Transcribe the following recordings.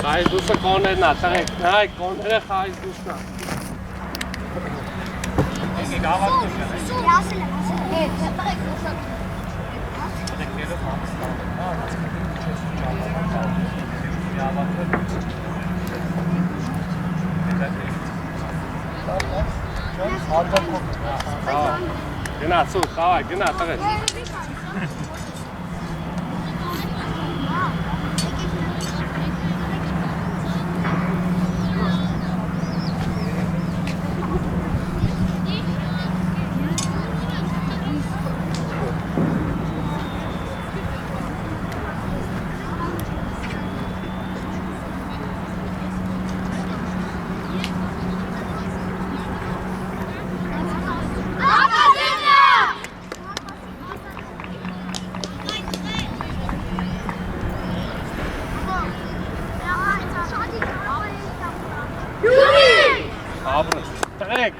Խայս դուսը կոներն է, տղեք, նայք, կոները խայս դուսն է։ Եկեք ավակ դուս կնեք։ Սուր, ասել եմ, տղեք դուսը։ Տղեք կերով համս տաղել, հասկացին չես ու ճանաման տաղել, մի ավակը Գնա, սուր, խավայ, գնա, տղեք։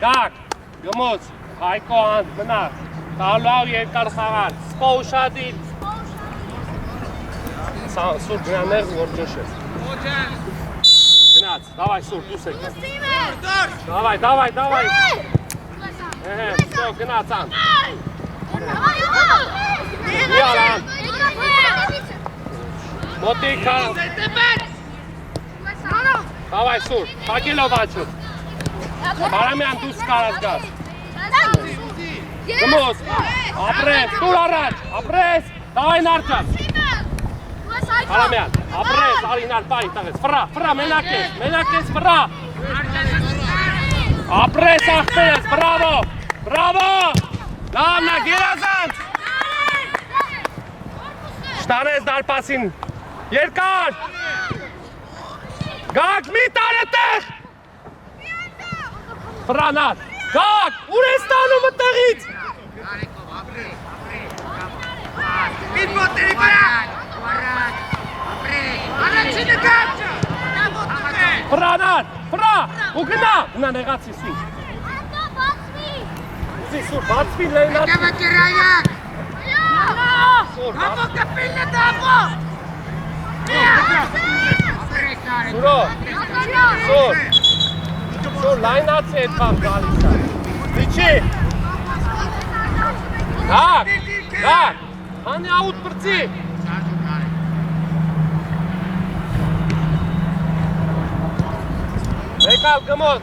Գակ, գմոց, հայկո անդ, մնակ, տալավ երկար խաղան, սպո ուշադիլ Սուր գնա ներզ, որ ճշես Գնաց, դավայ սուր, դուս եք Դավայ, Սո, գնաց անդ Միալ անդ Մոտիկա Դավայ սուր, հագելով աչուր Հարամյան դուս կարած գազ Գմոս, ապրես, տուր առաջ, ապրես, դավայն արջած Հարամյան, ապրես, արինար պայի տաղես, վրա, մենակ ես, վրա Ապրես, աղբերես, բրավո, լավնա, գերազանց Շտանես դարպասին, երկար Գակ, մի տարետեղ Վրանատ, գակ, ուր ես տանում ըտեղից Արեկով, ապրի Մի մոտերի վրան Առաջինը գարջը Վրանատ, վրա, ու գնա նեղացի սի Սուր, բացվի լենատ Եկևը կիրայակ Դամո կպիլնը դամո Սուր, լայնացի էդ բան գալիս է Վիչի Գակ, հանի աուտ պրծի Եկալ գմոց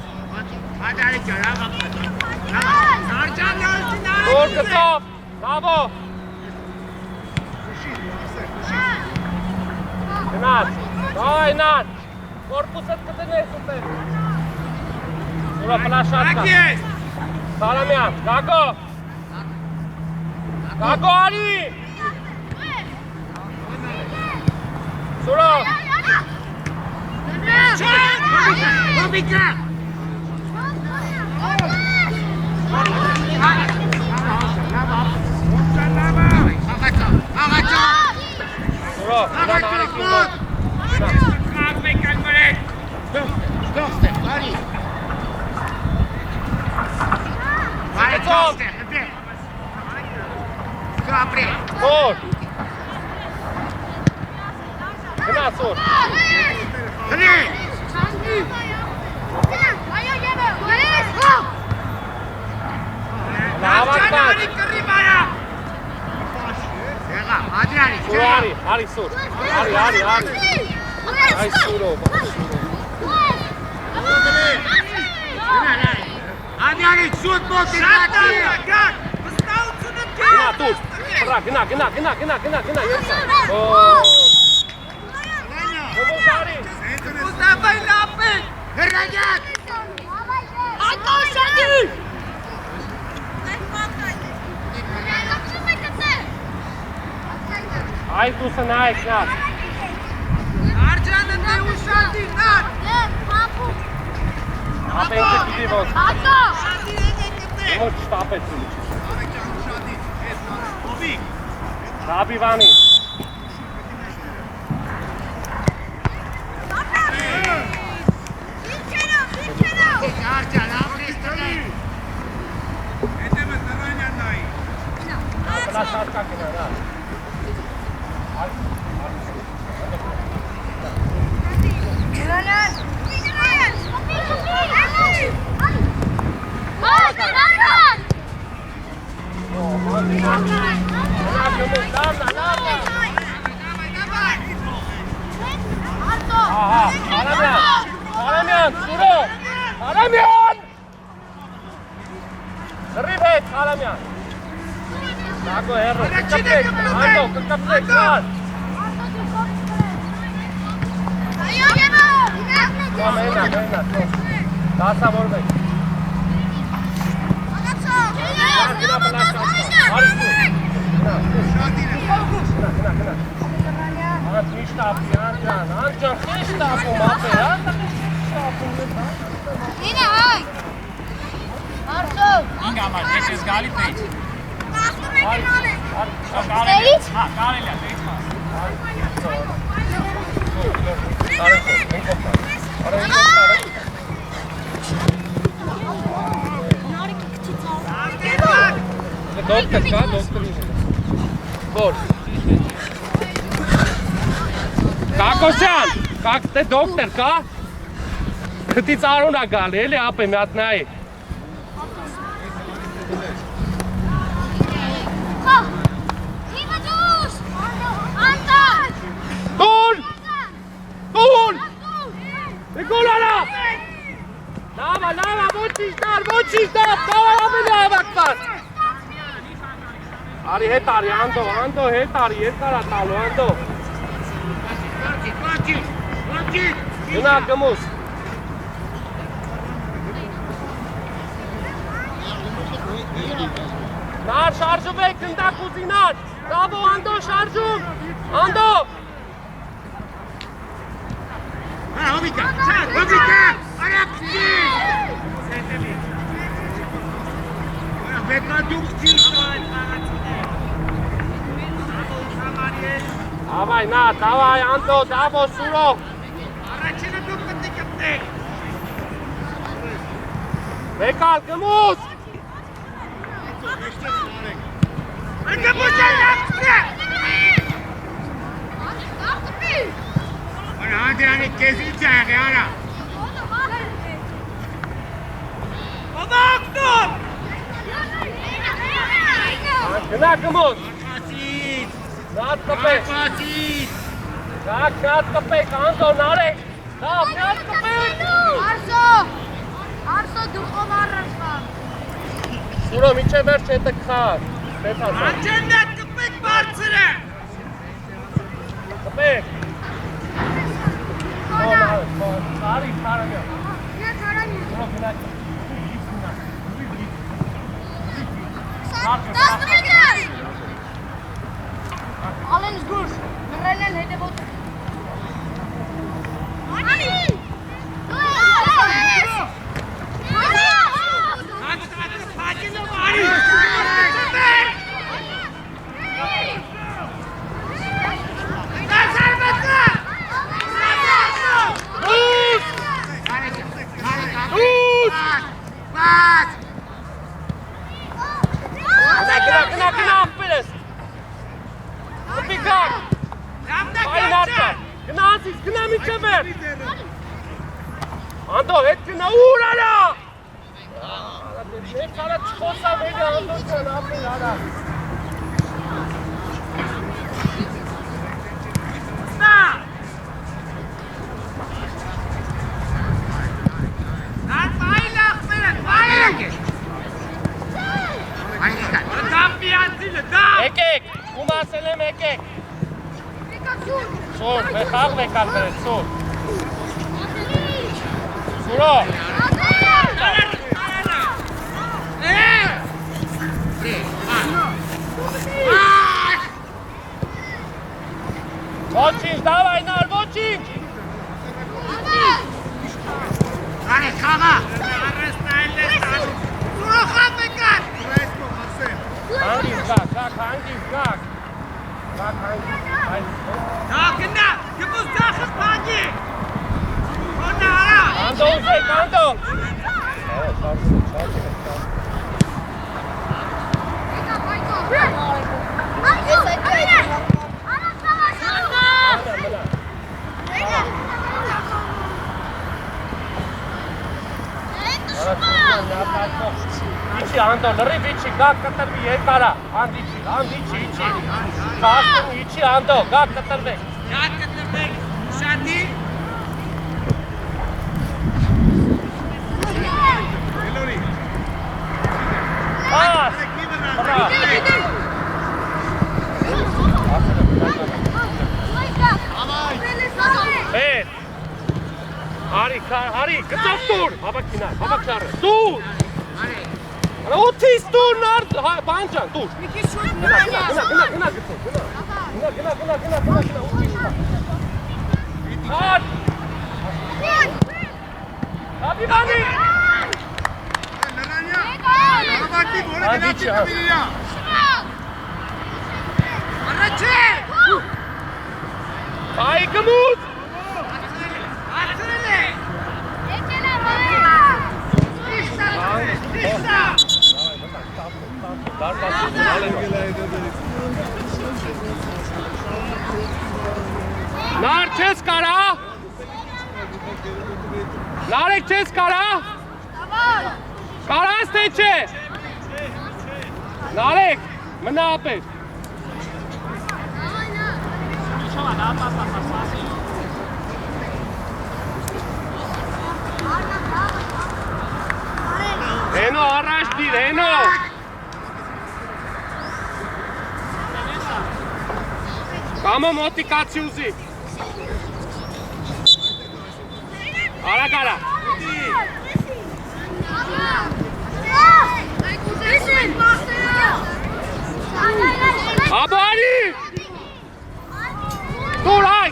Սուր կտով, նավո Գնաց, դայնան Կորպուսըտ կտնես ուտեր Սուրա պլաշատ կա Սարամյան, գագո Գագո արի Սուրա Հոբիկա Աղաչա Սուրա, իրան արեքին մոտ Կաղ մեկան մրեք Ստեղ, բարի Բարի ստեղ, հտեղ Կապրի Սուր Գնա սուր Հնի Արջանանի կռի բարա Եղա, աջրանի Սուր արի սուր Արի Այ սուրով Աջրանի շուտ մոտ իրացի Գակ, վստահությունը կեր Գնա տուր, գնա երսա Գոբոս արի Ուստավայ լապեք Հրագյակ Ատո շադի Այս դուսը նայք նատ Արջանը դե ուշադի նատ Ապենքը պիտի ոնց Շադի են է կտե Ոնց չտապեց ունի Zabivani. Alamian, Suro! Alamian! Ribet, Alamian! Dago Herro, kaptek, Ando, kaptek, Kar! Mena, Dasa Borbek. Ancan, hiç tapum abi ya. Yine ay. Arso. Inga, maar dit is Gali Page. Steeds? Ha, Gali ja, steeds maar. Doktor ka, doktor. Bor. Kakosyan, как ты доктор ka? Ты царuna gal, էլի ապե մի հատ նայ։ Տուն! Տուն! Նիկոլ արա! Լավա, ոչինչ դար, դավա ամենը հավակված։ Արի հետ արի, Անդո, հետ արի, երկարա տալու, Անդո։ Գնա գմուս։ Նար շարժում եք, գնդակ ուզինար։ Դավո, Անդո, շարժում։ Անդո։ Հովիկա, արակցի։ Բեկադուկ ճիրշան, Davai, Ando, Davo, Suro. Առաջինը դուք պետք է գտնեք։ Bekal, գմուս։ Անկա բոչան ապսրե։ Արա հանդրանի կեզ ինչ աղի, արա։ Ովակտում։ Գնա գմուս։ Արկասից, Շատ կպեք։ արկասից։ Շատ կպեք, Անդո, նարեք։ Շատ կպեք։ Arso դուխով առնվան։ Սուրո, միջև վերջ հետը կխար։ Պետասա։ Անջեննատ կպեք բարձր է։ Կպեք։ Արի, խարամյա։ Սուրո, գնա։ Ալեն զգուր, նրել են հետևոտ։ Գնա, ապերես։ Կպիկակ։ Այն արձար։ Գնա միջև էր։ Անդո, հետ գնա, ուր արա։ Մեկ արա չխոսա վելի Անդո չան ապել արա։ Նա։ Այլ ախմեր են, այլ է։ Եկեք, ում ասել եմ եկեք։ Սուր, խաղ վեկալ բրեց, սուր։ Սուրո։ Ոչինչ, դավայ նար, ոչինչ։ Արե, խաղա։ Արեստայլ է տանում։ Սուրո խաղ վեկալ։ Հանգիս գակ, հանգիս գակ։ Da, Kinder! Gib uns Sachen, Pagi! Und da! Կանտո ուզեք, կանտո։ Իչի Անդոն, լրիվ իչի, գակ կտրվի, երկարա, անդ իչի, իչի, կաստում իչի Անդո, գակ կտրվեք։ Gag կտրվեք, Շատի։ Էլորի։ Պաս, բրա։ Հետ, արի, գծով տուր, հավակ կինար, հավակ շարը, տուր։ Օթիս տուր նար, բանջան, տուր։ Գնա, գծով, գնա, ուտիշ պա։ Հատ։ Հապիվանի։ Լրանյա, հավատի որը գնացի կմիրիա։ Առաջի։ Պայի գմուտ։ Ացրել է։ Նար չես կարա։ Նարեք չես կարա։ Կարաս թե չէ։ Նարեք, մնա ապեր։ Հենո առաջ դիր, հենո։ Կամը մոտիկացի ուզի։ Արագ արա։ Աբո արի։ Դուր այ։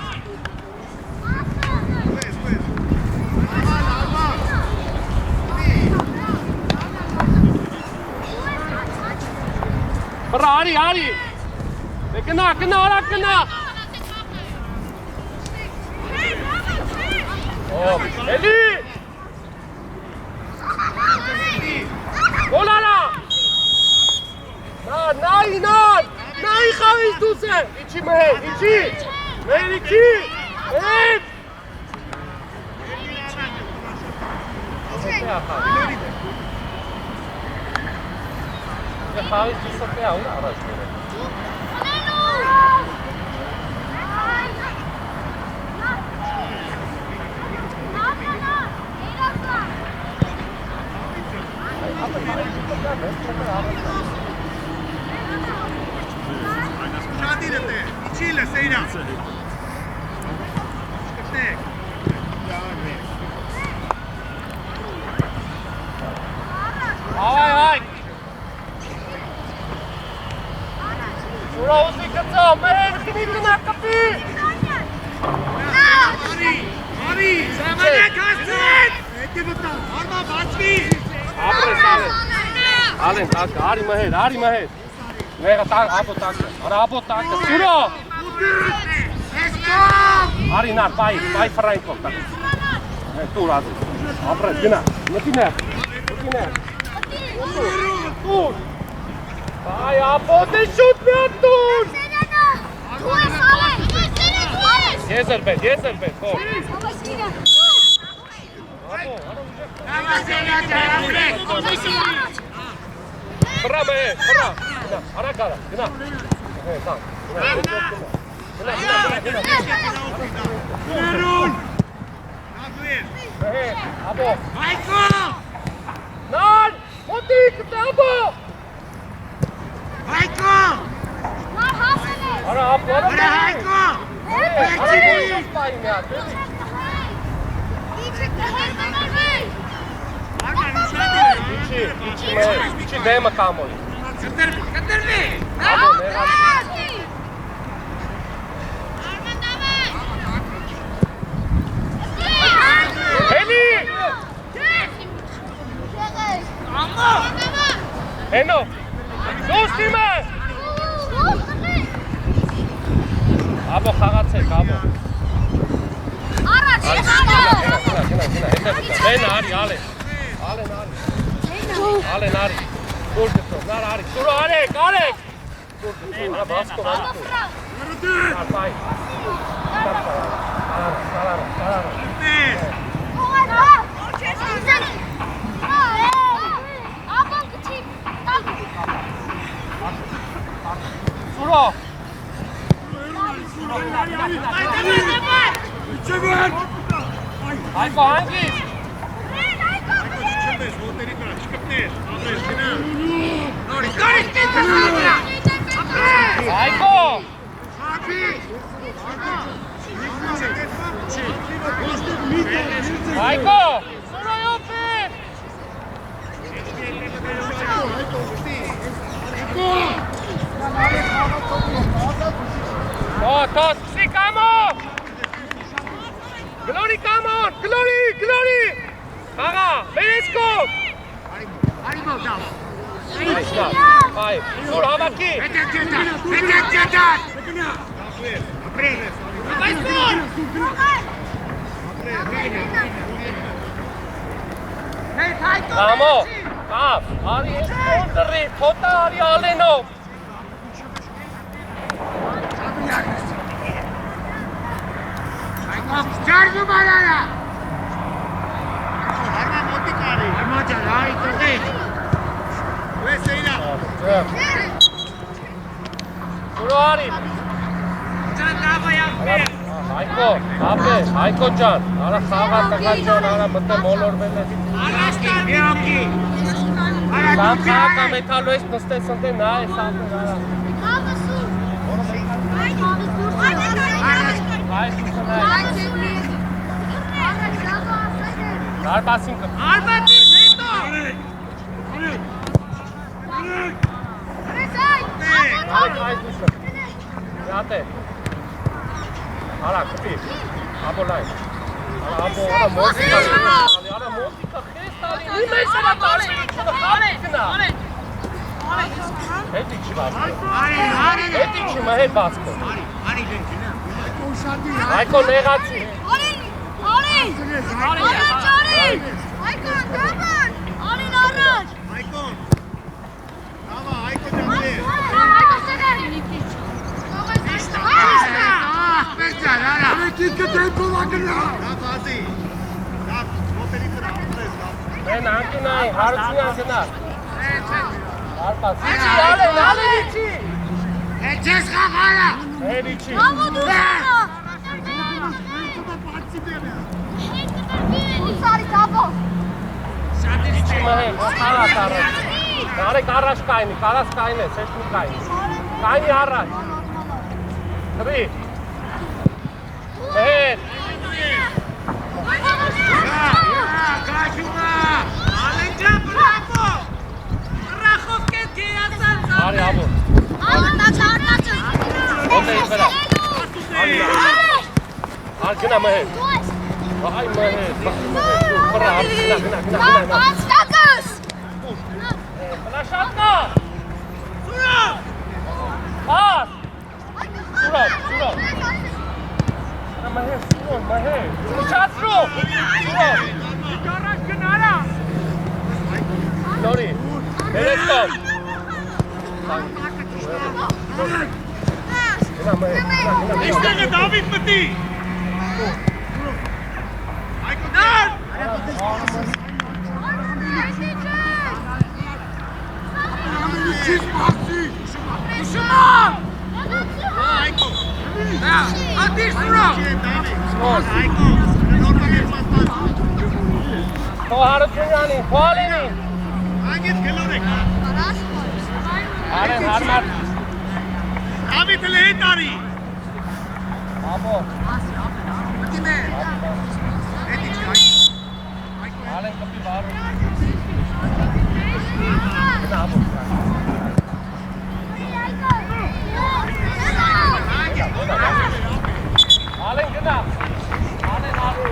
Բրա արի։ Գնա, արագ գնա։ Էլի։ Գոլ արա։ Նայի խավից դուս է։ Իչի մհեր, իչի։ Մհեր իչի։ Հետ։ Խավից դուս է ուր առաջ մերը։ Շատի դե, իչիլը սեյնա։ Կտեք։ Այ։ Ուրա ուզի կծավ, մերեն քնի գնա կպի։ Արի, ժամանակ հասցրեք։ Հետի վտան, արմա բացվի։ Ապրես Ալեն, տակը, արի մհեր։ Մեղը աբո տակը, արա աբո տակը, սուրո։ Արի նար, պայի ֆրայնքով տակը։ Տուր ադի, ապրես, գնա, մտի նեղ։ Տուր։ Պայ, աբո դե շուտ միատ տուր։ Եզր բետ, հոր։ Բրա մհեր, գնա, արագ արա, գնա։ Ներուն։ Նագվիր։ Մհեր, աբո։ Հայկո։ Նար, մոտիկ, աբո։ Հայկո։ Արա աբո, Արա Հայկո։ Իչի դեմը կամոյ։ Կտրվի։ Հելի։ Հենո, դուստիմը։ Աբո խաղացեք, աբո։ Առաջ, Գնա, հետևից։ Արի, Ալեն։ Ալեն, արի։ Ալեն, արի։ Դուր գտով, նար արի։ Սուրո արեք, արեք։ Դուր գտով, հա բասկով, արի։ Արպայ։ Սուրո։ Հայկո հանգիս։ Հայկո։ Հայկո։ Սուրոյոպի։ Toss, see, come on! Glory, come on! Glory! Haga, let's go! Five. Sur, Havaki! Come on! Up! Ari, Ondri, Kota, Ari, Aleno! Charge Marana! Arma Motikari! Arma Jalai today! Where's Saina? Surari! Haiko Jan! Ara Saga Takajan, Ara Mate Molor Bele. Bianchi! Saga Metalo is Poste something nice. Dar passing. Yate. Ara kupi. Abo line. Abo Motika. Ara Motika khestali. Nimesera tali. Etici basko. Etici ma het basko. Haiko negaci. Ben Ankinay, Harcıyan Gınar. Arpa, Sici, Alici. Ceska Kaya! Elici. Elici mahe, Kala Karas. Nare Karas Kaini, Sesmi Kaini. Kaini Haras. Three. Head. Ari Abu. Gına mahe. Ay mahe. Para gına. Flashatka. Sura. Pas. Sura. Mahe. Chasro. Sura. Karas Ganara. Glory. Let's go. İşte David Mati! David Lehetari! Abo. Alen kapı var. Abo. Alen gına. Alen abi.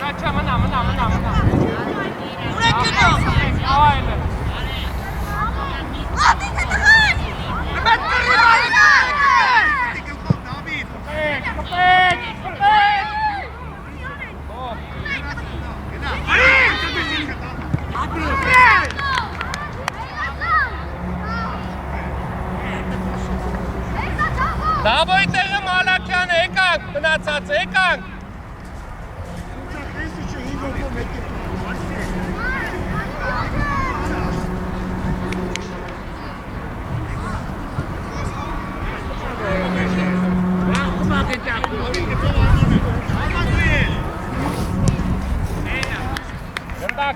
Kaça mana. Դավոյ տեղը Մալաքյան եկանք, մնացած եկանք։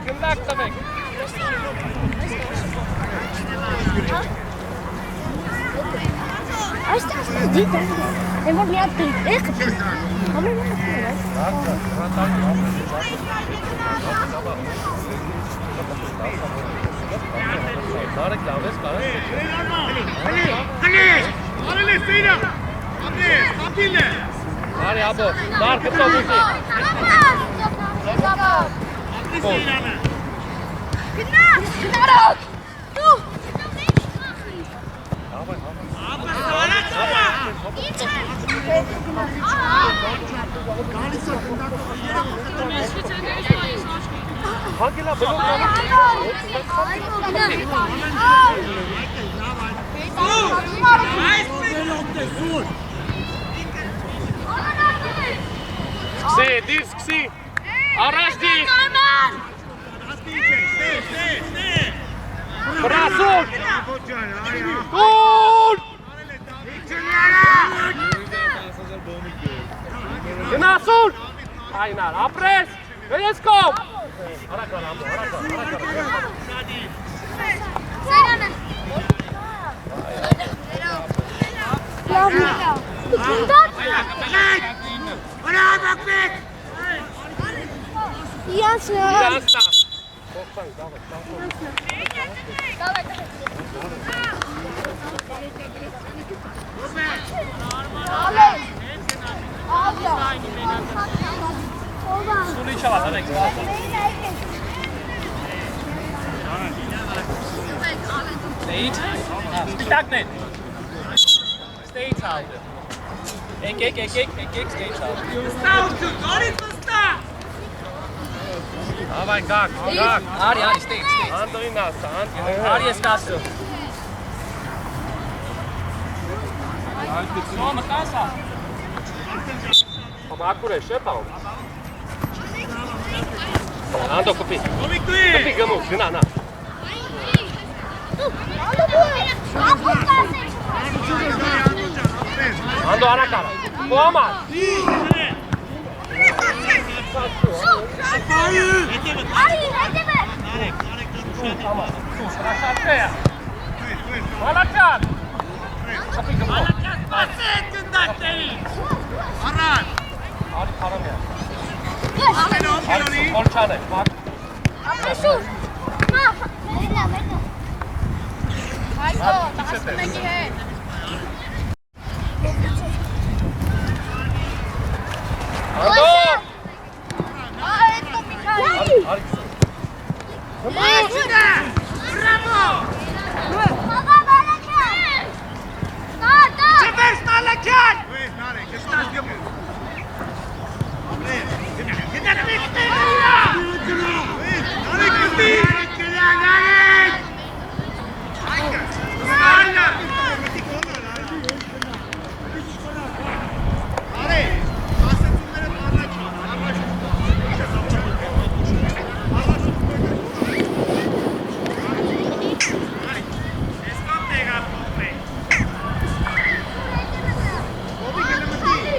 Գնդակ տվեք։ Այստեղ դիտը։ Եմ որ միատ դիտ, եք դիտ։ Ամեն ինչ Նարեկ լավ ես կարը։ Արել է սեյրա։ Աբրես, կապիլ է։ Արի աբո, նար կտով ուզի։ Աբրի սեյրանը։ Գնարոք, դու։ Աբա սարած արա։ Ինչ է։ Հագելա բլոկ Սկսի, դիր սկսի, առաջ դիր Բրասուր Կուր Գնասուր Այնար, ապրես, վերես կոմ Արակար, ամո, արակար Սեյրանը Լավ Արա բակվեք Իանցնա Իրանցնա Սուլի չավատ, անեք Stage? Սպիտակն են Stage halde Եք, stage halde Ստաություն, կարիտ վստա Հավայ, գակ Արի, stage Անդոյին ասա, Արի ես կասու Սոմը կասա Մակուր է, շեպավ Անդո կպի Կոմիկ դու է Կպի գմուս, գնա, նա Անդո արակարա Կոմար Հրաշատվեյա Մալակյան Կպի գմուս Բացեք գնդակների Արան Արի պարամյան Ամեն օմպիրոնի Խորչան է, մակ Ապրեսուր Մենա Հայկո, տասը մեկի հետ Անդո Այդ կոմիկայի Արի Մաշինա Բրավո Բաբա Մալաքյան Նատա Չվերս Մալաքյան Վես նարեք, կշտաս գմու Գնակ միկտերիա Վես նարեք գմի Նարեք Այկը Սարնա Արե ասեցումները Մալաքյան Escom tega pompe Obi che ne metti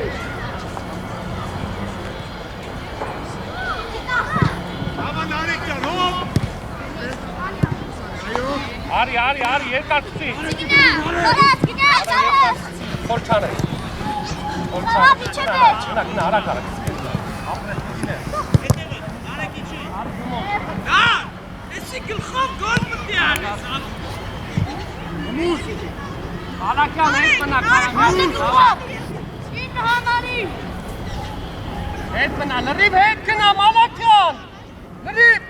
Արի, երկարկցի Գնաց, Խորչան է Գնա, արակ Da! Esi gılxov gol mıtti yani? Մալակյան հետ մնա կարամյան Ինը համարի Հետ մնա, լրիվ հետ կնա Մալակյան Լրիվ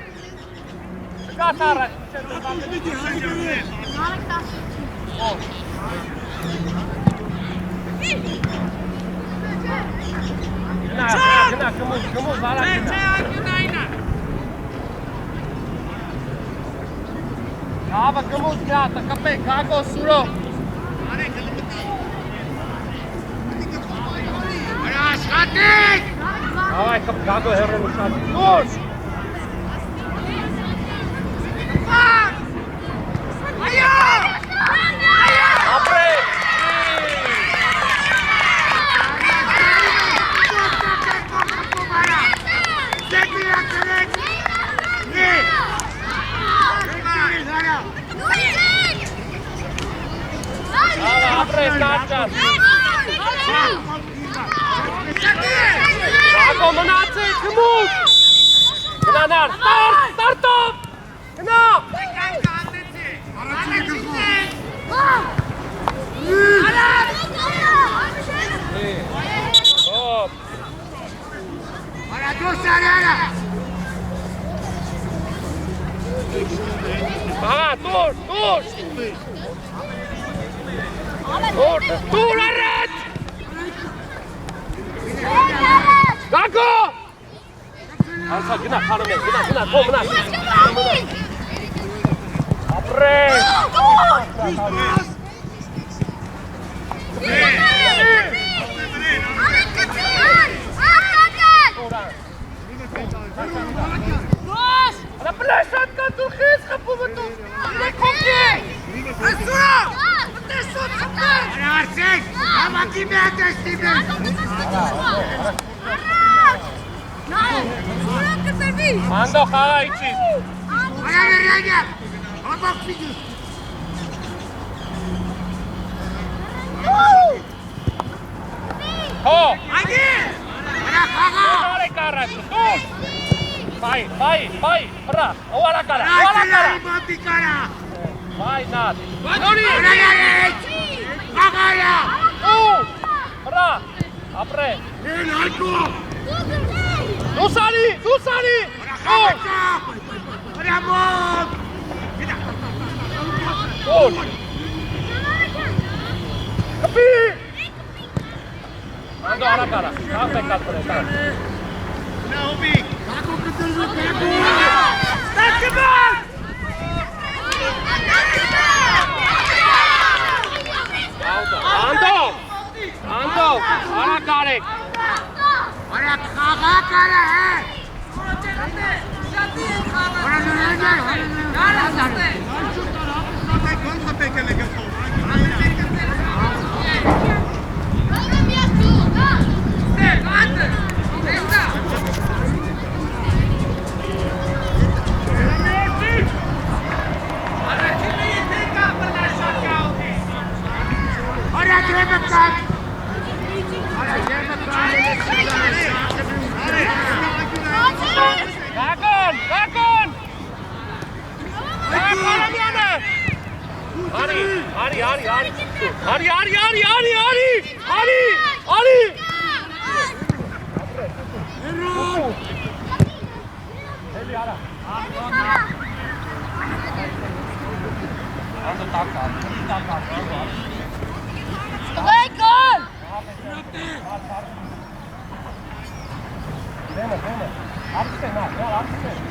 Շկատ առը Նարեք տասի Գնա, կմուզ, վարակ գնա Հավը կմուզ գատը, կպեք, գագո սուրո Շատիկ։ Давай, Գագո հեռու շատ։ Դուրս։ Այո։ Ապրե։ Ապրե, կաճան։ Գագո մնացեք, գմուտ։ Գնանար, ստարտով։ Գնա։ Հոպ։ Արա դուրս արարա։ Ահա, դուրս։ Դուր առաջ։ Գագո։ Անցա գնա, խանում ես, գնա, թող մնա։ Ապրե։ Արա պլաշատ կա դու խես խփում դու։ Լեքոկի։ Ասուրա։ Տեսոց խփեր։ Արա արսեք, համակի մեհատեստի բեր։ Անդո խաղա իջի։ Արա վերյագա։ Հապակ պիգի։ Հո։ Այդի։ Արա խաղա։ Արեք առաջ, դուր։ Բայ, հրա, օվարա կարա։ Մոտի կարա։ Բայ նատ։ Արա գարեջ։ Խաղարա։ Հրա, ապրե։ Են հայկո։ Դուսարի։ Արա մոտ։ Դուր։ Կպի։ Անդո արա կարա, կաղ մեկալ պրե, կաղ։ Նա հոբի։ Կակո կտրզու կակո։ Ստացիբար։ Անդո, արա կարեք։ Արա խաղա կարա է։ Արա նորագար։ Արա դրեմակակ։ Գագոն։ Գագոնամյանը։ Արի։ Էլի արա։ Անդո տակա։ Դեմը, արդյոք նա, արդյոք։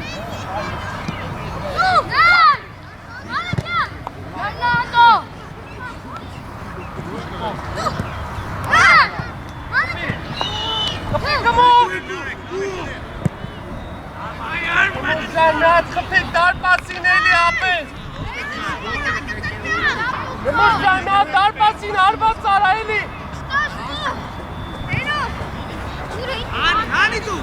Նատ խփեք դարպասին էլի ապես։ Նատ դարպասին արված արա էլի։ Անի դու։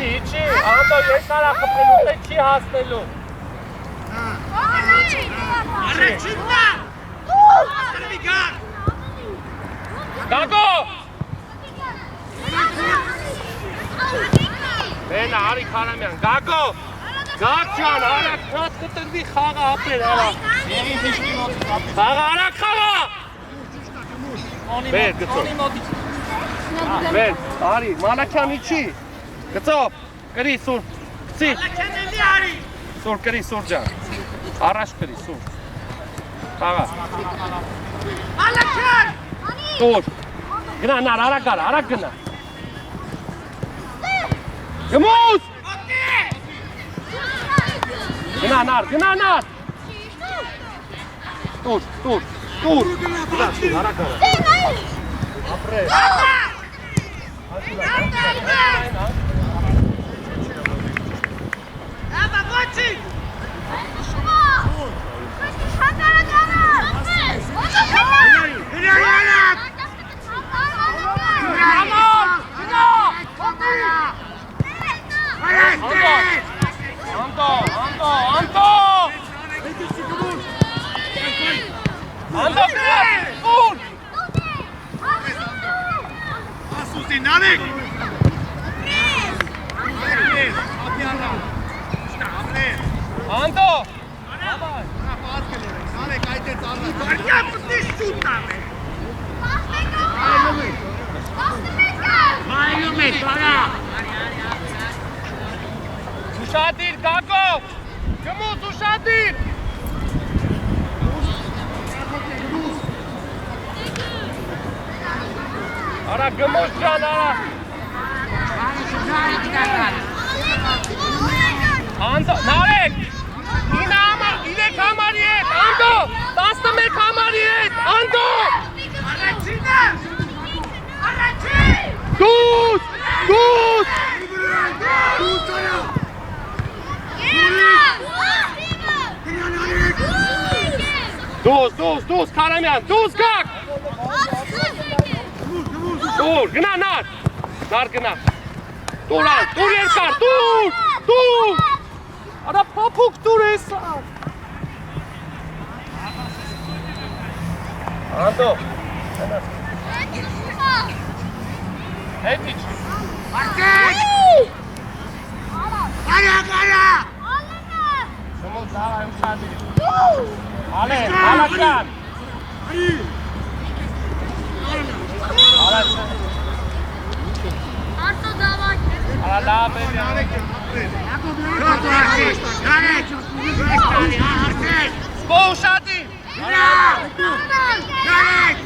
Իչի, անդո ես արա խփելու թե չի հասնելու։ Առաջիննա։ Սրվիգար։ Գագո։ Բենա, Արի Խանամյան, Գագո։ Գաչան, արակ շատ կտրվի խաղը ապրել, արա։ Խաղը, արակ խաղը։ Բեր, գծով։ Բեր, Արի, Մանաքյան իչի։ Գծով, կրի, սուր, գծի։ Ալաքյան էլի արի։ Սուր, կրի, սուր ջան։ Առաջ կրի, սուր։ Խաղը։ Ալաքյան։ Սուր։ Գնա, նար, արակ արա, արակ գնա։ Գմուս։ Գնա, նար։ Տուր։ Գնա, սուր, արակ արա։ ապրես։ Աբա ոչի։ Ուշադիր, Գագով, գմուս, ուշադիր։ Արա, գմուս ջան, արա։ Անդո, նարեք, 3 համարի հետ, Անդո, 11 համարի հետ, Անդո։ Առաջինը, առաջին։ Դուս, դուս։ Դուս, Կարամյան, դուս գակ։ Դուր, գնա նար, նար գնա։ Դուր ան, դուր երկար, դուր։ Արա պապուկ դուր եսա։ Անդո։ Հետիչ։ Արտեք։ Արա։ Շմոլ դավայ ուշադիր։ Ale, Alakan! Arto davay. Ala lave. Spoušati!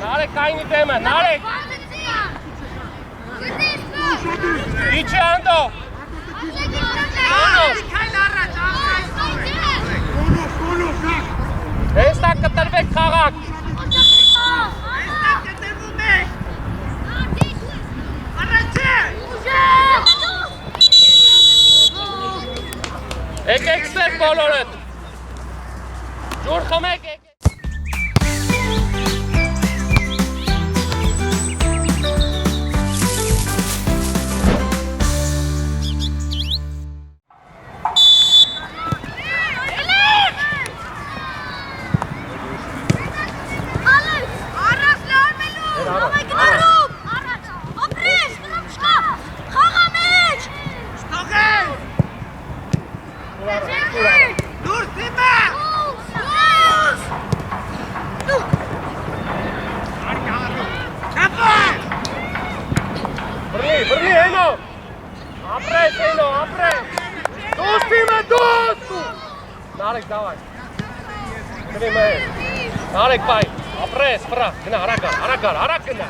Narek, kajni teme, Narek! Iće Ando! Ando! Esta կտրվեք խաղակ։ Եկեք ստեղ բոլորդ։ Ջուր խմեք եկեք։ Brni, eno! Apres! Dos time, dos! Narek, davaj. Brni me. Narek, pai. Apres, fra. Gna, harak gna.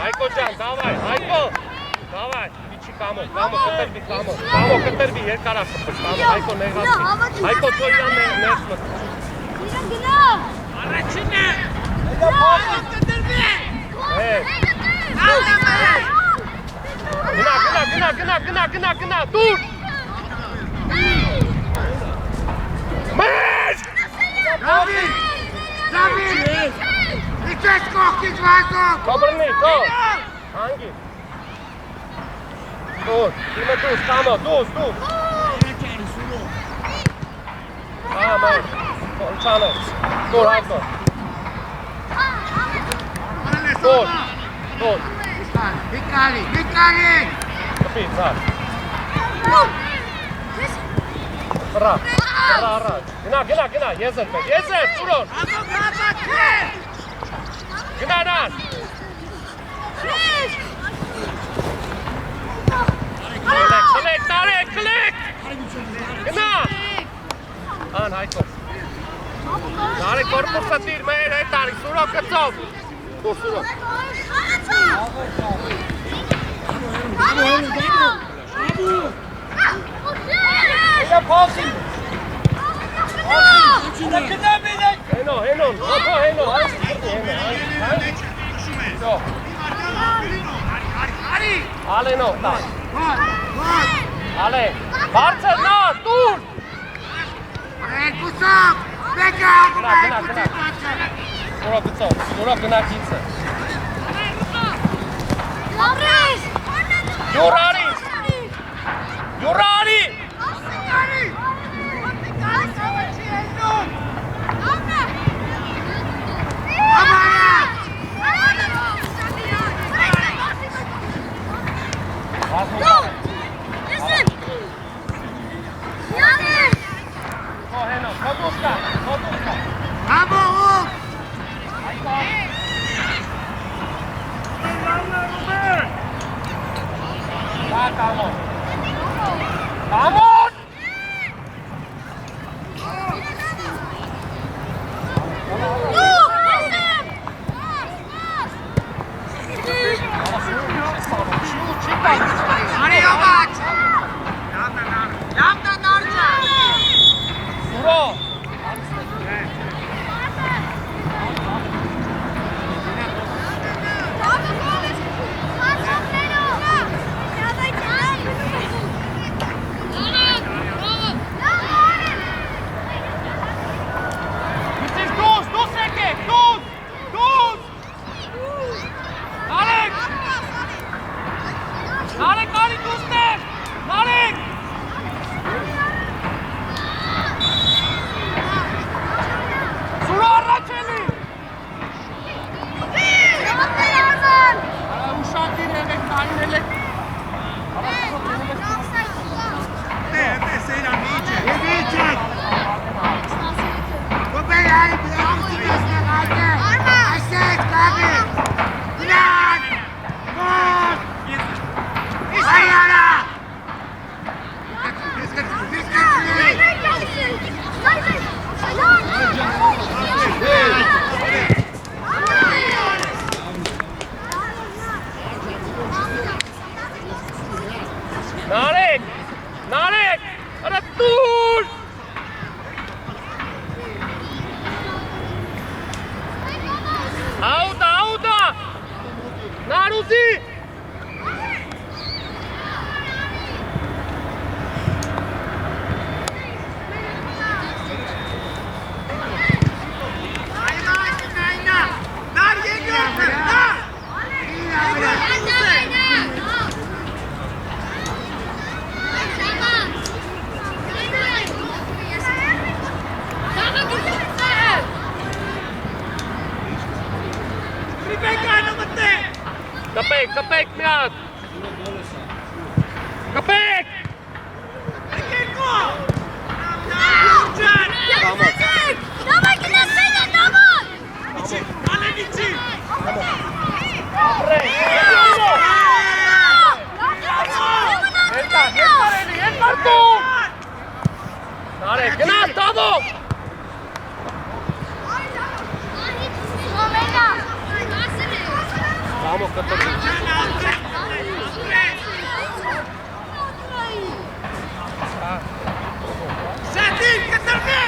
Hayko can, davaj, Hayko. Davaj. Kamo, կտրվի, երկար ասպս, Հայկո նեղացի, Հայկո թո իրան ներսմըտ։ Առաջինը, Գնա, դուր։ Մեջ։ Դավիթ, իչես կողքից վազով։ Կոբրնի, թող, հանգի։ Դուս, իմը դուս, կամո, դուս։ Ամեն, չանով, դուր Հայկո։ Դուր։ Հիկալի։ Կպի, ծար։ Վրա, առաջ։ Գնա, եզր պետ, ծուրոր։ Գնա նան։ Կլեք։ Գնա։ Ան, Հայկո։ Նարի կորպուսը դիր մեր հետ արի, սուրով կծով։ Դուր սուրով։ Իլա փոսի։ Հենո, օթո հենո, Ալենո, տա։ Ալեն, բարձր նա, տուր։ Գնա։ Որով գնա կիցը։ Յուրարի։ Vamos! Narek! Ratur! Auda! Naruzi! Kapek miad! Kapek! Dawaj, Gnasyna, dawaj! Ale nici! Jednar tu! Narek, Gnat, Tado! Vamos, Senti, che serve?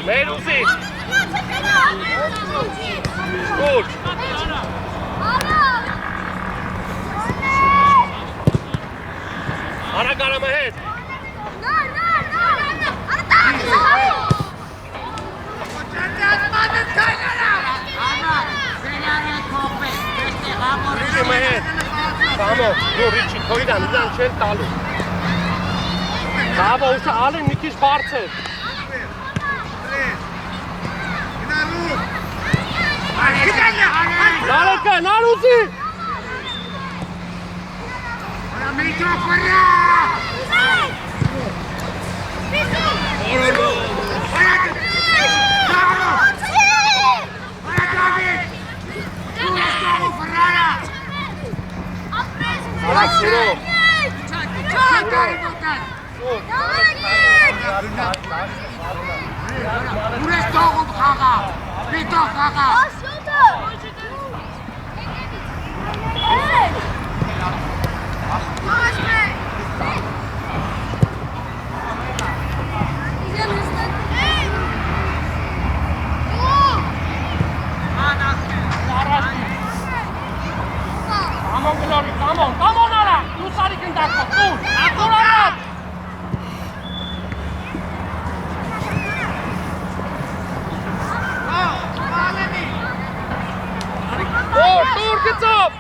Melusi! Gut! Ara gara mahet! Rici mahet! Vamos, nu Rici, koidan, idan çel talu. Bravo, ușa ale nikiş barțet. Nareka, Naruzi! Ալիջո ֆորա։ Ուրես տողում խաղա, պիտող խաղա։ Come on, Ara! You sorry can that go. Akura! Tur, gets up!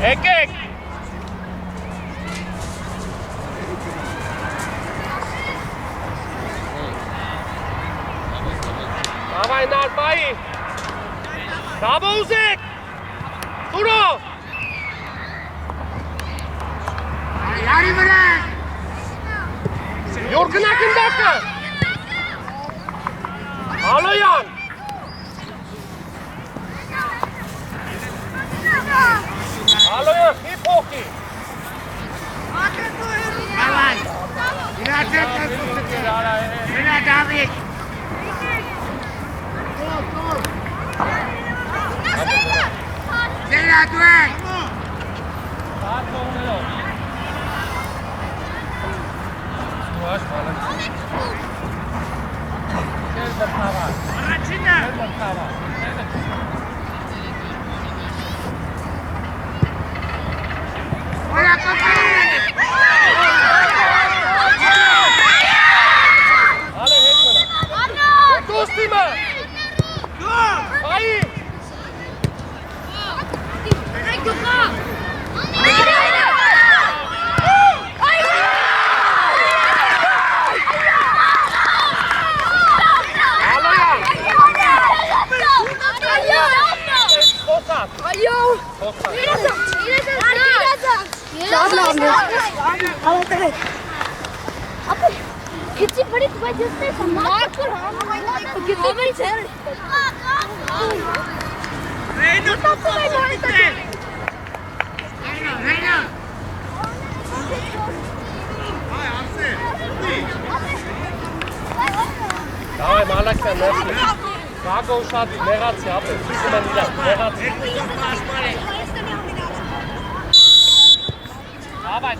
Ekek! Давай, Нарбаи! Браво, Узек! Туро! Яри վրա։ Յորգնա կնդակը! Ալոյան! Ալոյան, հիփոխի! Давай։ Իրա Դավիթ։ Դերա դուք։ Առաջինը։ Որա կապի։ Ալե հետ մնա։ Կոստիմը։ Այ։ Kitty bड़ी वजह से मार को कितनी बड़ी है Reyna topu bitti. Reyna. Hay Hamsi. Давай, Малакյան, ներսի։ Գագո շատ մեղացի, ապե, սուսում են իրար, մեղացի։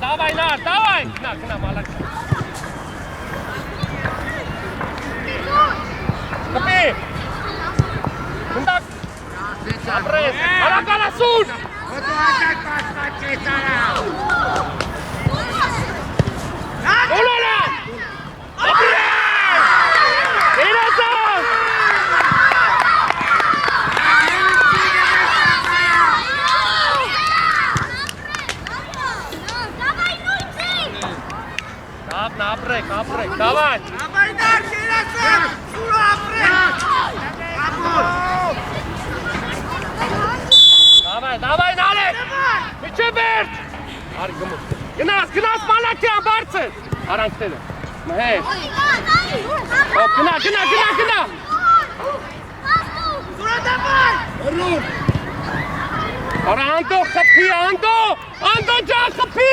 Давай, Նար, давай! Գնա, Մալակյան։ Կպի! Գնդակ! Ապրես, հարականասուն! Ոտո աջակ պասպատ չեսարա։ Ուլորա! Ապրես! Իրասան! Ապրեք, давай! Давай, Նար, կերասան, սուրո ապրեք։ Давай, Նարեկ! Միջև վերջ! Արի գմուս։ Գնաս, Մալակյան, բարձր! Արանքները։ Մհեր։ Գնա։ Սուրո դավայ։ Արա Անդո խփի, Անդո ջան խփի։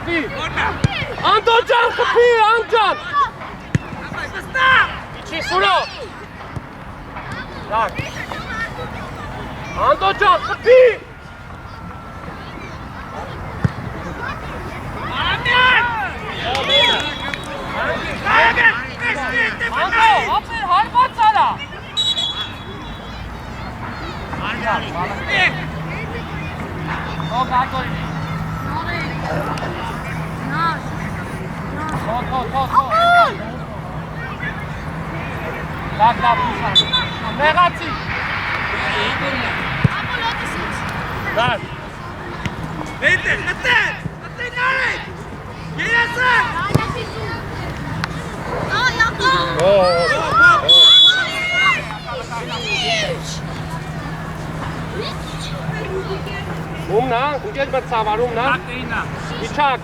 Անդո ջան խփի, Անջան։ Վստա։ Իջի Սուրո։ Լակ։ Անդո ջան խփի։ Անդո, ապեր հարված արա։ Գագոյ։ Լավ, ուսան։ Մեղացի։ Լավ։ Վետեր, հտեր Նարեկ։ Երասան։ Օ։ Ումնա, ընկեր մրցավար, ումնա։ Իչակ։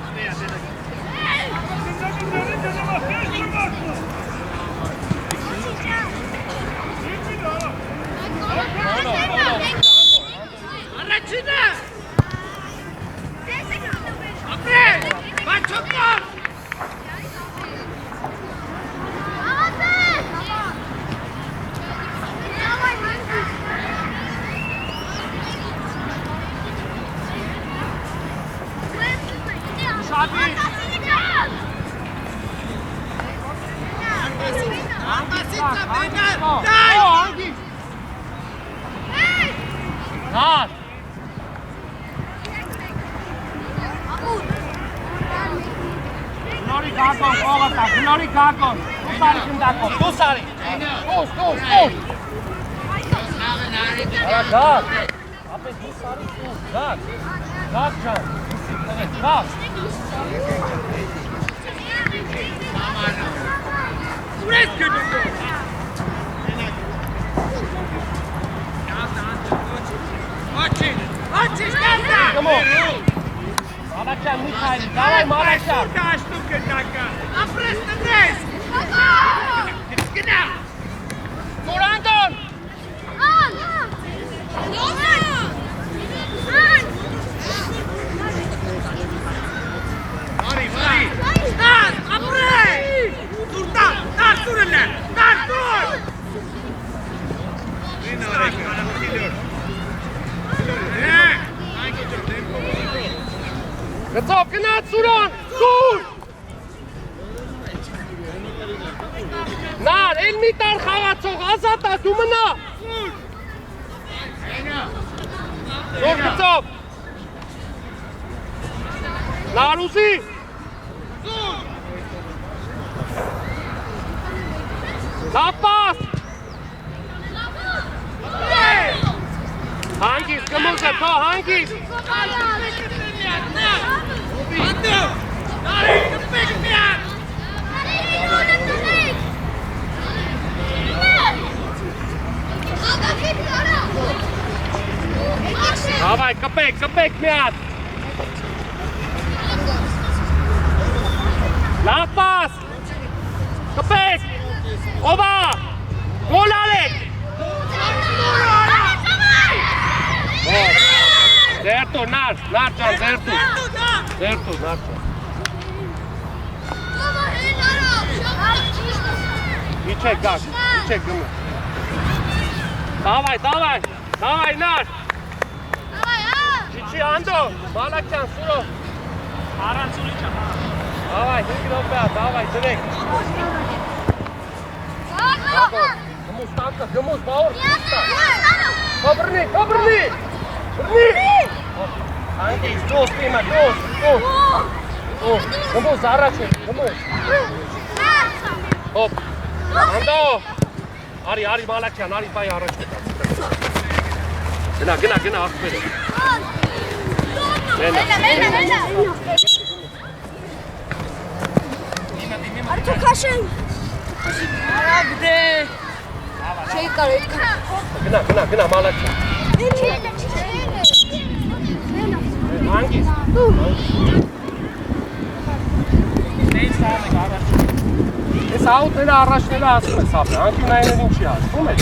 Առաջինը։ Ապրել, բաչոկար։ Նար։ Նորի գակոն, ողատա, նորի գակոն, դուսարի կնդակոն, դուսարի, դուս, գակ, ապես դուսարի դուս, գակ ճան, գակ, Ուրես գնուգո, Աչի, շտապտա, Մալաքյան, Միքայլի, դավայ Մալաքյան, Դաշտու կտակա, ապրես տնես, գնա, Մուրանդոն, Մարի, ստաս, ապրես, սուրտա, տարսուրն է, տարսուր, գծով, գնաց սուրոն, սուր, նար, էլ մի տար խաղացող, ազատա, դու մնա, սուր գծով, նար ուզի, լապաս, հանգիս, գմուզը, թո, հանգիս, Davai, կպեք մի հատ, լապաս, կպեք, ովա, գոլ արեք, ձերտու, նար ճան, ձերտու, նար ճան, իչեք գակ, իչեք գմու, davai, նար, Չիչի անդո, Մալաքյան, սուրո, Արանցուրի չա։ davai, 5 րոպե, davai, դրեք, գմուս տանկը, գմուս, բաղոր, բրնի, Հանգիս, դոս իմը, դոս, գմուս, առաջ է, գմուս, հոպ, անդո, արի Մալաքյան, արի բայ առաջ է, գնա, աղբեր է, Արդու կաշեն Արագ դե Չէի կար այդքան Գնա, Մալաքյան Հանգիս Դեից տան եք առաջ Ես աուտները առաջները ասում ես ապրը, անկյունայինը ինչի ասում է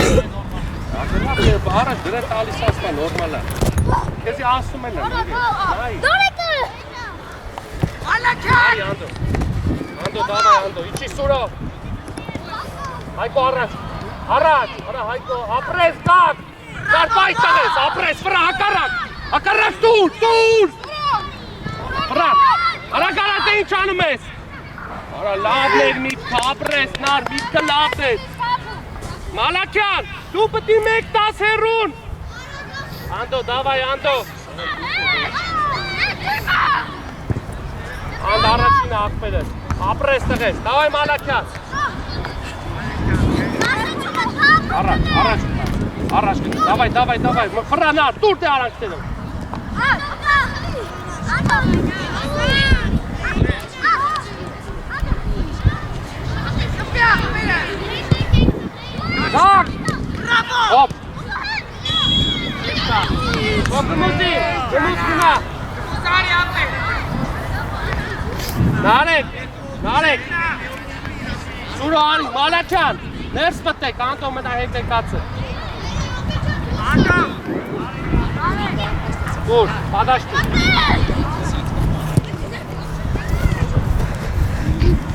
Առաջ դրե տալիս ասպա, նորմալ է Քեզի ասում են Դորեկը Մալաքյան, Անդո, դավայ, Անդո, իչի սուրո Հայկո առաջ, Հայկո, ապրես կակ Կարպայ տղես, ապրես, վրա, հակարակ, տուր Վրա, հարակարատ է ինչ անում ես Արա լավն էր միտքը, ապրես, նար, միտքը լավն էր Մալաքյան, դու պտի մեկ տաս հերուն Անդո, դավայ, Անդո Անդ առաջինը աղբեր ես, ապրես տղես, դավայ Մալաքյան Առաջ գնա, դավայ, ֆրանար, տուր դե արանքներով Գակ, հոպ Հոպ գմուզի Նարեք։ Սուրո արի, Մալաքյան, ներս պտեք, Անտո մնա հետ եկացը։ Անդո։ Դուր, պատաշտի։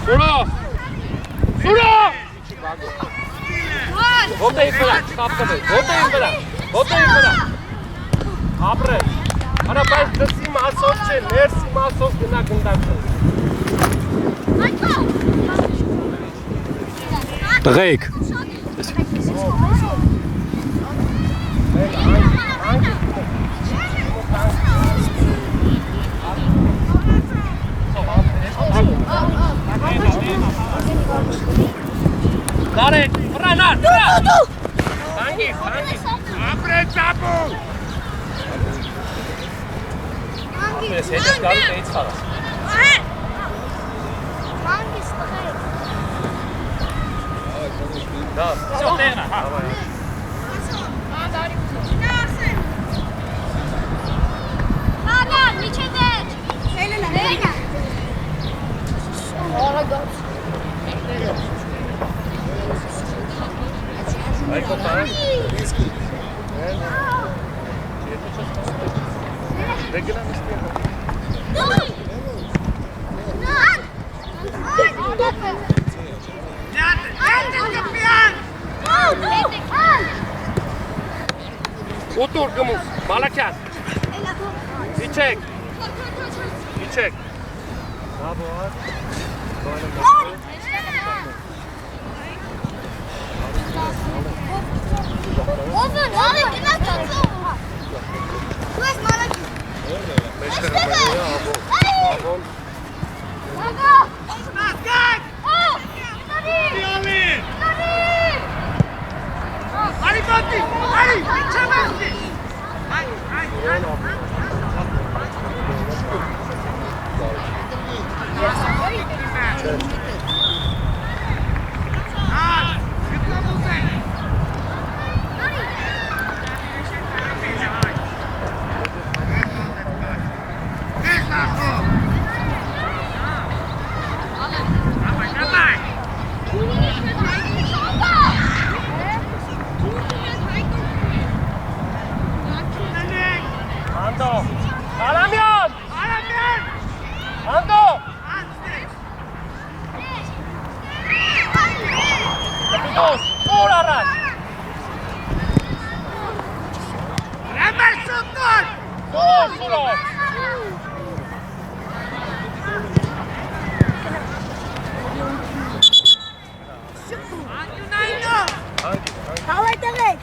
Սուրո։ Ոտեիք վրա, կապկվեք, ոտեիք վրա։ Ապրել։ Արա բայց դսի մասով չէ, ներսի մասով գնա գնդակը։ Տղեիք։ Նարեք, վրանար, Հանգիս։ Ապրել ծապու։ Ապրես հետ ես գալու տեից խաղաս։ Հանգիս տղեկ։ Դա, Всё, տեղը, հա։ Հալան, միջև դեջ։ Հելելա։ Արագած։ այգո տանք։ Դե գնամ իսպիան։ Ուտուր գմուս, Մալաքյան։ Իչեք։ Ովն, գնաց ծածով։ Դու ես Մալաքյան։ Մեջտեղը մենիա, աբոն։ Ագա։ Մասկակ։ Իալի։ Արի բատի, արի, չամասի։ Այ։ Անդո, Արամյան, Անդո, Կպիտոս, ուր առաջ, Ռամար սուտոր։ սուրոր, Անդյունայնո։ Հավայ տղեկ։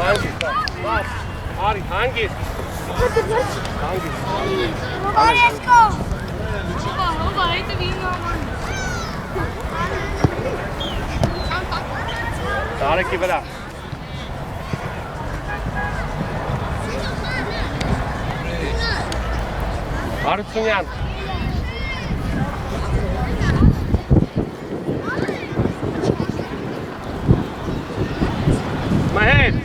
Արի, Արի, հանգիս, Արեսկո։ Տարեկի վրա, Հարությունյան, Մահեր,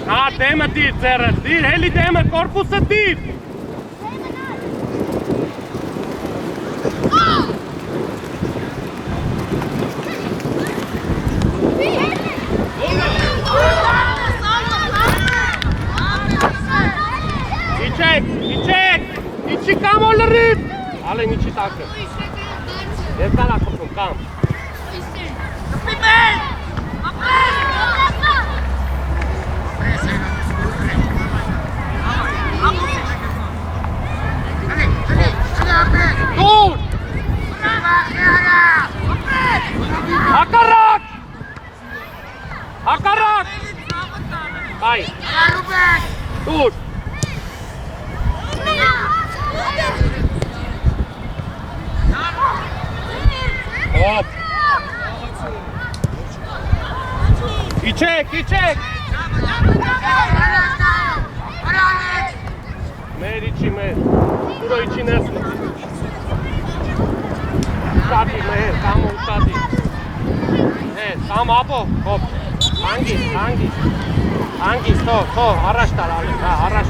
նա դեմը դիր ձերը, դիր, հելի դեմը, կորպուսը դիր, Իչի կամ ոլրիվ։ Ալեն իչի տակը։ Երկար ակպում, կամ։ Կպի մեն։ Դուր։ Հակարակ։ Հակարակ։ Բայ։ Դուր։ Հոպ։ Իչեք։ Մեր իչի մեր, դուրո իչի ներս մտի։ Ուշադի մեր, կամ ուշադի։ Կամ ապո, հոպ, հանգիստ, թող, առաջ տար ալին, առաջ,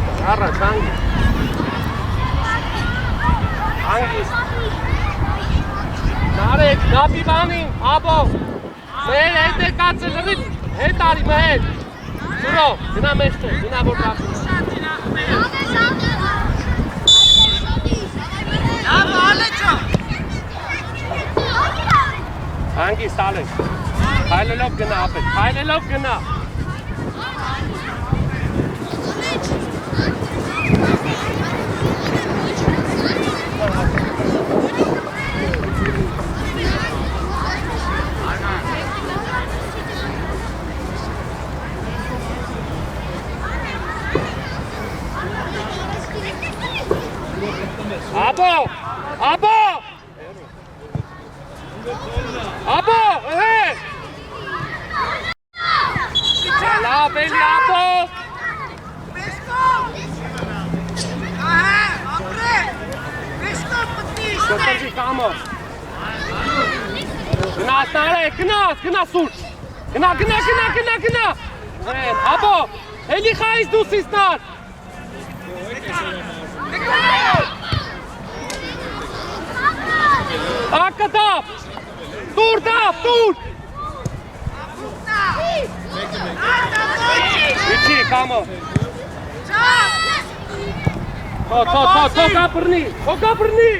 հանգիստ։ Նարեկ, նապի բանին, ապո, մեր հետ է կացը լրիվ, հետ արի մեր, դուրո, գնա մեզ չո, գնա որ կապի։ Հանգիստ ալենք, հայլելով գնա ապետ, հայլելով գնա։ Աբո, Լավ էլի աբո։ Շոկրջի կամո։ Գնաս նարեկ, գնաս սուրջ։ Գնա։ Աբո, էլի խայիս դուսիս նար։ Ակը դապ, դուր։ Իչի, կամո։ Թոկա բրնի։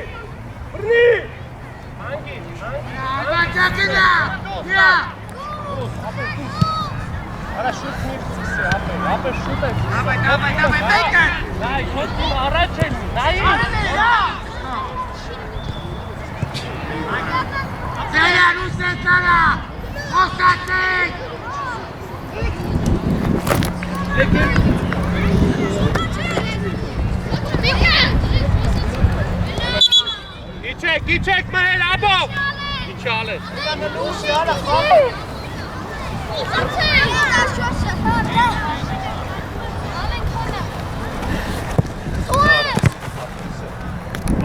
Արա շուտ միրցիսի, ապե շուտ է։ Давай, մեկը։ Նայ, շոտում առաջ են, նայի։ Ձերան ուսեցարա, ոսացեք։ Իչեք մհել, աբո։ Իչ ալես։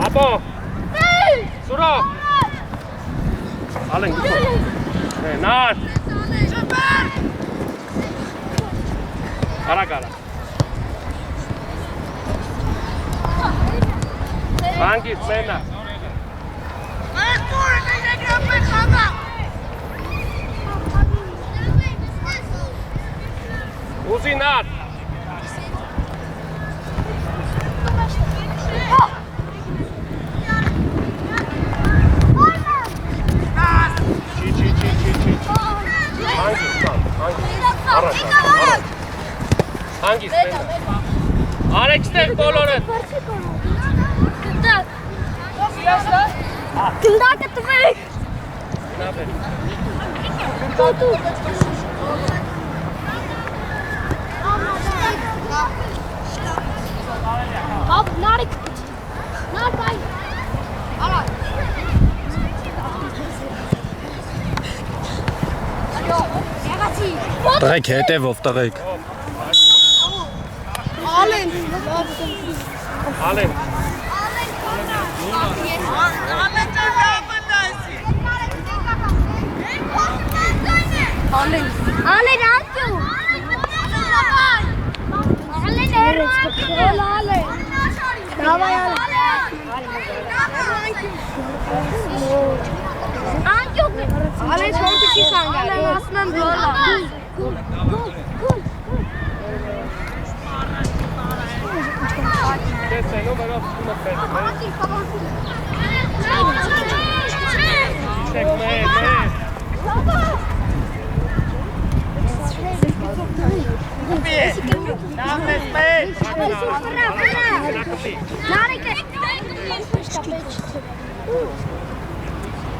Աբո։ Սուրո։ Ալեն գուցո։ Նար։ Արա։ Հանգիստ մենա։ Ուզինար։ Հանգիստ մենա։ Արեքստեղ բոլորը։ Գնդակը տվեք։ Նավեր։ Տոտու։ Հապ, նարիք։ Նար բայ։ Արա։ Ալյո, եղացի։ Տղեկ հետևով տղեկ։ Ալեն։ Ալեն ատյու։ Ալեն հերոց ալե։ Դավայ ալե։ Անկյոք։ Ալեն չորտի չի խանգարի։ Ալեն ասում եմ գոլա։ Տեսնո վրա փում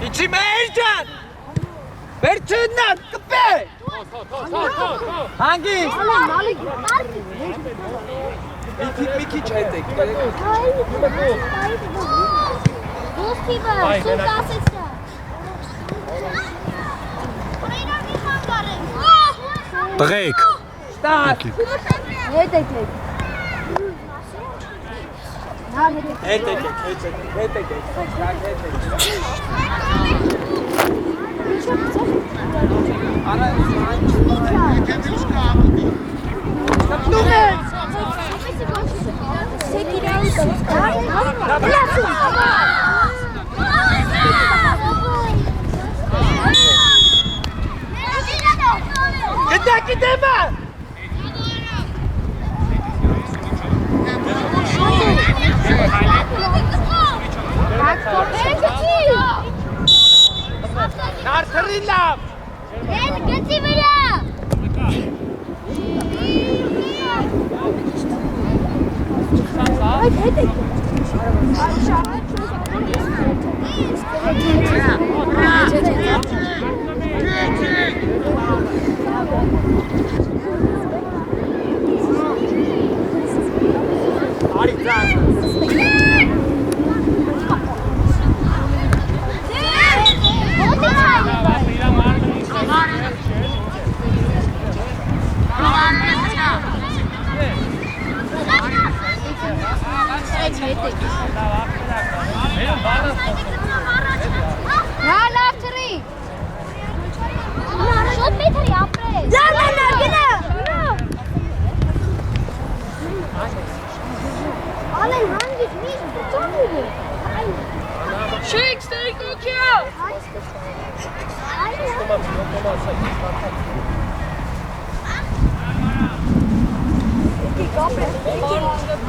Իչի մերջան, վերջուննան, կպե, հանգիս, մի քիչ հետ եք, Ոստիվը, սուտ ասեցա Տղեկ։ ստակ, Հետ եք եք հետ եք, ստակ հետ եք, կպնում եք, գտակի դեմը, նարդրին լավ, Գեցի վրա արի ծան, Նա լավ թրի Շոտ մի թրի ապրես Գնա Ալեն հանգից միշտ ծանուր է Շեյք, ստեյք ոքյա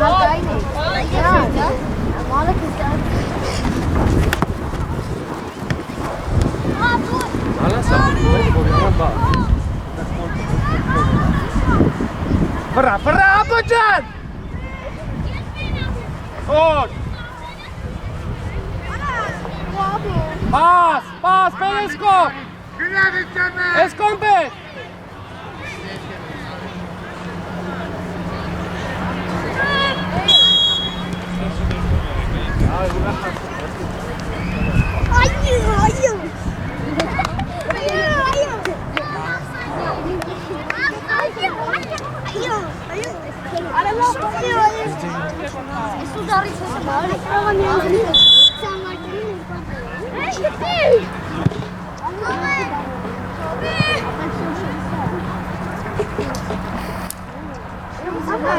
Հարգային է Մալը կստան վրա, ապոջան, օր, պաս, պեր էսկոմ, էսկոմ պեր,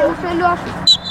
Ուսելու